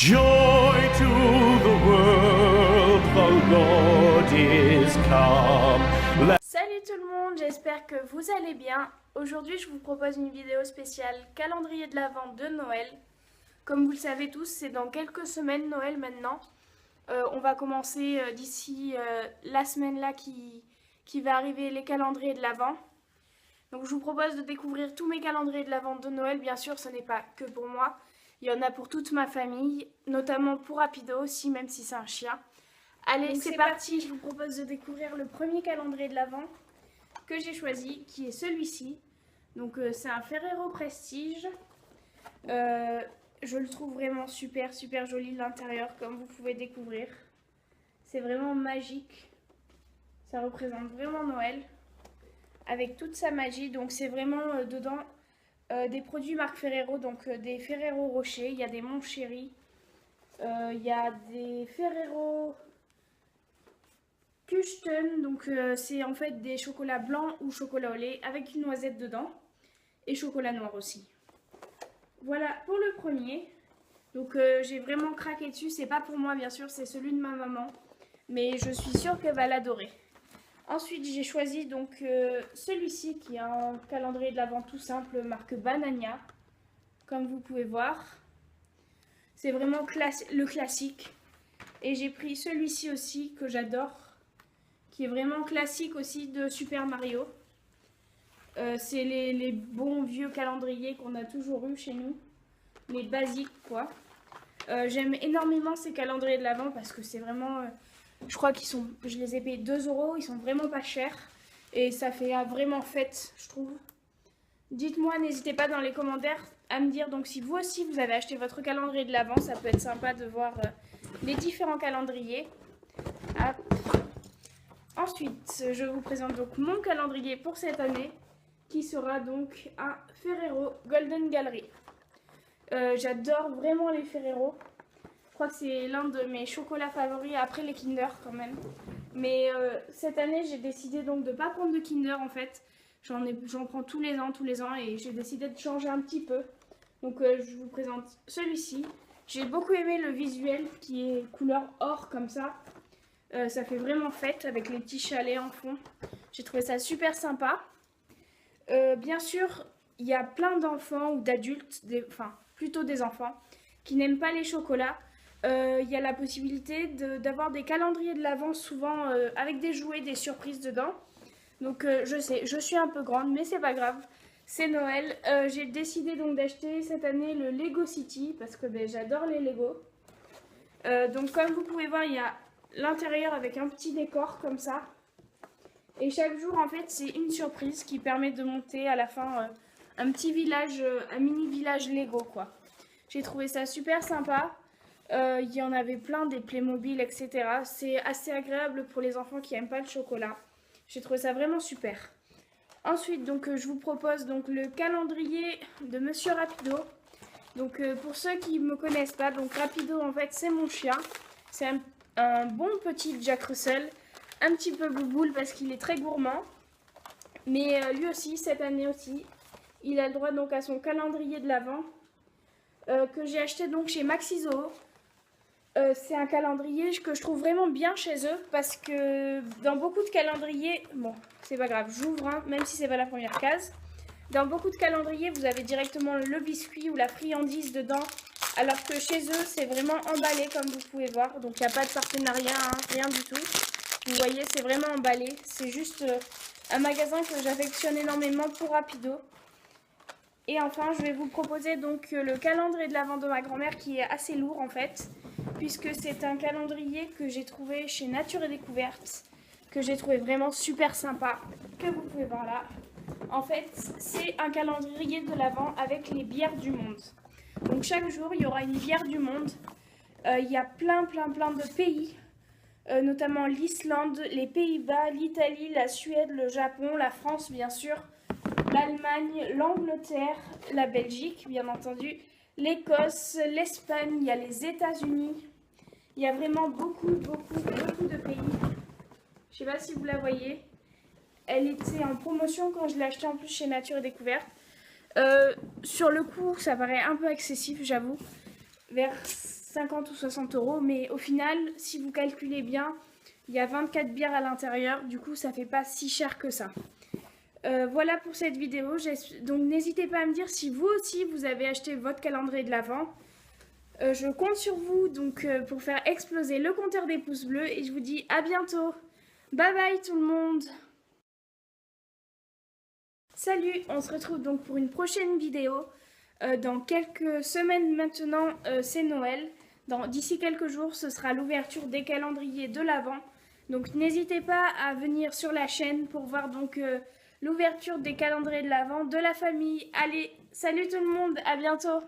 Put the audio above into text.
Joy to the world, the Lord is come. Salut tout le monde, j'espère que vous allez bien. Aujourd'hui, je vous propose une vidéo spéciale calendrier de l'Avent de Noël. Comme vous le savez tous, c'est dans quelques semaines Noël maintenant. On va commencer d'ici la semaine là qui va arriver les calendriers de l'Avent. Donc je vous propose de découvrir tous mes calendriers de l'Avent de Noël. Bien sûr, ce n'est pas que pour moi. Il y en a pour toute ma famille, notamment pour Rapido aussi, même si c'est un chien. Allez, c'est parti, je vous propose de découvrir le premier calendrier de l'Avent que j'ai choisi, qui est celui-ci. Donc c'est un Ferrero Prestige. Je le trouve vraiment super joli de l'intérieur, comme vous pouvez découvrir. C'est vraiment magique. Ça représente vraiment Noël, avec toute sa magie. Donc c'est vraiment dedans des produits marque Ferrero, donc des Ferrero Rocher, il y a des Mon Chéri, il y a des Ferrero Kuchten, donc c'est en fait des chocolats blancs ou chocolat au lait avec une noisette dedans et chocolat noir aussi. Voilà pour le premier. Donc j'ai vraiment craqué dessus, c'est pas pour moi bien sûr, c'est celui de ma maman, mais je suis sûre qu'elle va l'adorer. Ensuite j'ai choisi donc celui-ci qui est un calendrier de l'Avent tout simple marque Banania, comme vous pouvez voir. C'est vraiment le classique. Et j'ai pris celui-ci aussi que j'adore, qui est vraiment classique aussi de Super Mario. C'est les bons vieux calendriers qu'on a toujours eu chez nous, les basiques quoi. J'aime énormément ces calendriers de l'Avent parce que c'est vraiment, je crois je les ai payés 2 €, ils sont vraiment pas chers et ça fait vraiment fête je trouve. Dites-moi, n'hésitez pas dans les commentaires à me dire donc si vous aussi vous avez acheté votre calendrier de l'Avent, ça peut être sympa de voir les différents calendriers. Hop. Ensuite, je vous présente donc mon calendrier pour cette année qui sera donc un Ferrero Golden Gallery. J'adore vraiment les Ferrero. Je crois que c'est l'un de mes chocolats favoris après les Kinder quand même. Mais cette année, j'ai décidé donc de ne pas prendre de Kinder en fait. J'en prends tous les ans et j'ai décidé de changer un petit peu. Donc je vous présente celui-ci. J'ai beaucoup aimé le visuel qui est couleur or comme ça. Ça fait vraiment fête avec les petits chalets en fond. J'ai trouvé ça super sympa. Bien sûr, il y a plein d'enfants ou d'adultes, enfin plutôt des enfants, qui n'aiment pas les chocolats. Il y a la possibilité d'avoir des calendriers de l'Avent souvent avec des jouets, des surprises dedans. Donc je sais, je suis un peu grande, mais c'est pas grave. C'est Noël. J'ai décidé donc d'acheter cette année le Lego City parce que j'adore les Lego. Donc comme vous pouvez voir, il y a l'intérieur avec un petit décor comme ça. Et chaque jour en fait c'est une surprise qui permet de monter à la fin un petit village, un mini village Lego quoi. J'ai trouvé ça super sympa. Il y en avait plein, des Playmobil, etc. C'est assez agréable pour les enfants qui n'aiment pas le chocolat. J'ai trouvé ça vraiment super. Ensuite, donc, je vous propose donc, le calendrier de Monsieur Rapido. Donc, pour ceux qui ne me connaissent pas, donc Rapido, en fait, c'est mon chien. C'est un bon petit Jack Russell. Un petit peu bouboule parce qu'il est très gourmand. Mais lui aussi, cette année aussi, il a le droit donc à son calendrier de l'Avent. Que j'ai acheté donc chez Maxizo. C'est un calendrier que je trouve vraiment bien chez eux parce que dans beaucoup de calendriers, bon c'est pas grave, j'ouvre même si c'est pas la première case. Dans beaucoup de calendriers vous avez directement le biscuit ou la friandise dedans, alors que chez eux c'est vraiment emballé comme vous pouvez voir, donc il n'y a pas de partenariat, rien du tout. Vous voyez, c'est vraiment emballé, c'est juste un magasin que j'affectionne énormément pour Rapido. Et enfin je vais vous proposer donc le calendrier de l'Avent de ma grand-mère qui est assez lourd en fait, puisque c'est un calendrier que j'ai trouvé chez Nature et Découverte, que j'ai trouvé vraiment super sympa, que vous pouvez voir là. En fait, c'est un calendrier de l'Avent avec les bières du monde. Donc chaque jour, il y aura une bière du monde. Il y a plein de pays, notamment l'Islande, les Pays-Bas, l'Italie, la Suède, le Japon, la France bien sûr, l'Allemagne, l'Angleterre, la Belgique bien entendu, l'Écosse, l'Espagne, il y a les États-Unis. Il y a vraiment beaucoup de pays. Je sais pas si vous la voyez. Elle était en promotion quand je l'ai achetée en plus chez Nature et Découverte. Sur le coup, ça paraît un peu excessif, j'avoue. Vers 50 ou 60 euros, mais au final, si vous calculez bien, il y a 24 bières à l'intérieur, du coup ça fait pas si cher que ça. Voilà pour cette vidéo, donc n'hésitez pas à me dire si vous aussi vous avez acheté votre calendrier de l'Avent. Je compte sur vous donc pour faire exploser le compteur des pouces bleus et je vous dis à bientôt. Bye bye tout le monde. Salut, on se retrouve donc pour une prochaine vidéo. Dans quelques semaines maintenant, c'est Noël. D'ici quelques jours, ce sera l'ouverture des calendriers de l'Avent. Donc n'hésitez pas à venir sur la chaîne pour voir donc l'ouverture des calendriers de l'Avent de la famille. Allez, salut tout le monde, à bientôt.